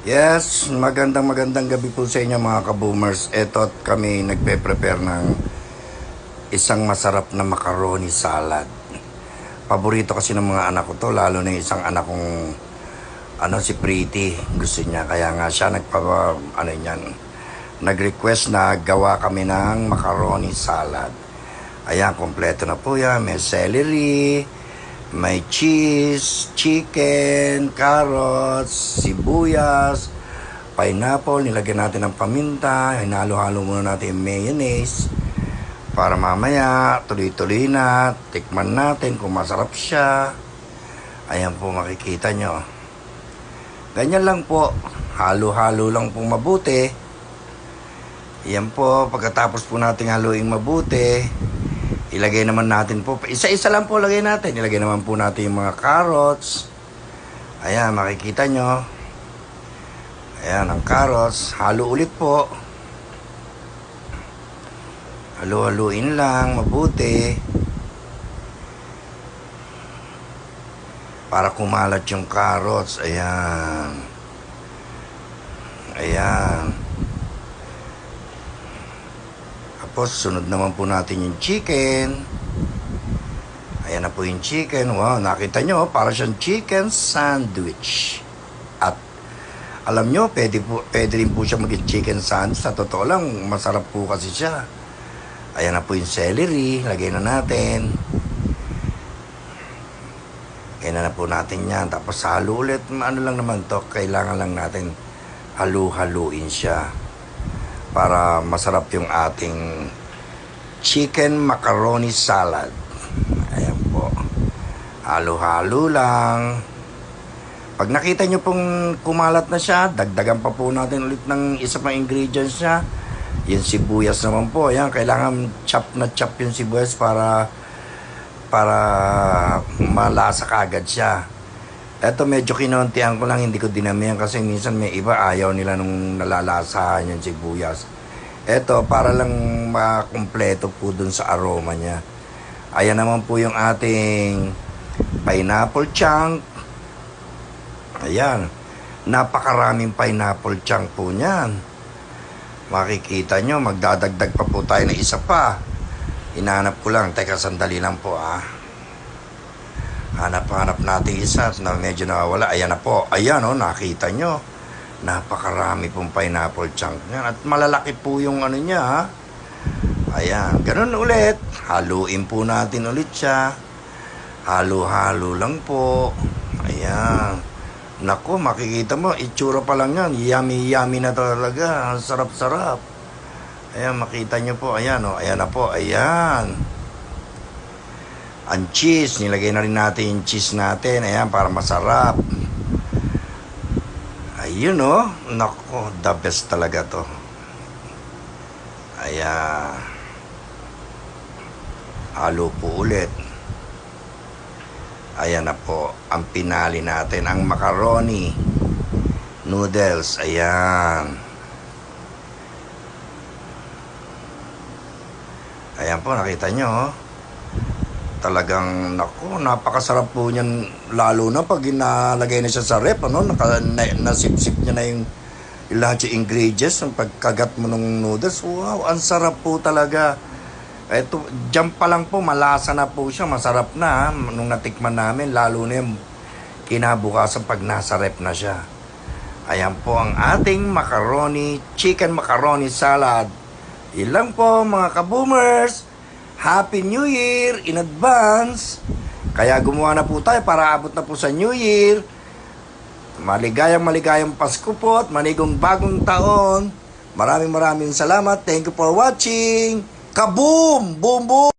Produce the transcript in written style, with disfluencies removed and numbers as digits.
Yes, magandang gabi po sa inyo mga ka-boomers. Ito kami nagpe-prepare ng isang masarap na macaroni salad. Paborito kasi ng mga anak ko to, lalo na yung isang anak kong si Pretty. Gusto niya, kaya nga siya nag-request na gawa kami ng macaroni salad. Ayan, kompleto na po yan. May celery, may cheese, chicken, carrots, sibuyas, pineapple, nilagyan natin ng paminta, hinalo-halo muna natin yung mayonnaise para mamaya tuloy-tuloy na, tikman natin kung masarap siya. Ayan po, makikita nyo. Ganyan lang po, halo-halo lang po mabuti. Ayan po, pagkatapos po natin haluin mabuti, ilagay naman natin po, isa-isa lang po lagay natin. Ilagay naman po natin yung mga carrots. Ayan, makikita nyo. Ayan, ang carrots. Halo ulit po. Halo-haluin lang, mabuti. Para kumalat yung carrots. Ayan. Ayan. Tapos, sunod naman po natin yung chicken. Ayan na po yung chicken. Wow, nakita nyo, para siyang chicken sandwich. At, alam nyo, pwede rin po siya maging chicken sandwich. Sa totoo lang, masarap po kasi siya. Ayan na po yung celery. Lagay na natin. Ayan na po natin yan. Tapos, halo ulit. Ano lang naman to, kailangan lang natin halu-haluin siya para masarap yung ating chicken macaroni salad. Ayan po. Halo-halo lang. Pag nakita nyo pong kumalat na siya, dagdagan pa po natin ulit ng isa pang ingredients niya. Yung sibuyas naman po. Ayan, kailangan chop na chop yung sibuyas para malasa kagad siya. Eto medyo kinontihan ko lang, hindi ko dinamihan kasi minsan may iba ayaw nila nung nalalasahan yung sibuyas. Eto para lang makumpleto po dun sa aroma niya. Ayan naman po yung ating pineapple chunk. Ayan, napakaraming pineapple chunk po niyan. Makikita nyo, magdadagdag pa po tayo ng isa pa. Hinahanap ko lang, teka sandali lang po Hanap natin isa na medyo nawawala. Ayan na po. Ayan nakita nyo. Napakarami pong pineapple chunk niyan. At malalaki po yung niya Ayan. Ganun ulit. Haluin po natin ulit siya. Halo-halo lang po. Ayan. Naku, makikita mo. Itsura pa lang yan. Yummy na talaga. Sarap-sarap. Ayan, makita nyo po. Ayan Ayan na po. Ayan. Ang cheese, nilagay na rin natin yung cheese natin. Ayan, para masarap. Ayun Nako, the best talaga to. Ayan. Halo po ulit. Ayan na po. Ang pinali natin, ang macaroni noodles. Ayan. Ayan po, nakita nyo talagang, naku, napakasarap po niyan, lalo na pag inalagay na siya sa rep, nasip-sip niya na yung lahat yung ingredients, ng pagkagat mo ng noodles. Wow, ang sarap po talaga. Eto, dyan pa lang po, malasa na po siya, masarap na nung natikman namin, lalo na yung kinabukasan pag nasa rep na siya. Ayan po ang ating chicken macaroni salad. Ilang po mga ka-boomers. Happy New Year in advance. Kaya gumawa na po tayo para abot na po sa New Year. Maligayang Pasko po at manigong bagong taon. Maraming salamat. Thank you for watching. Kaboom! Boom boom!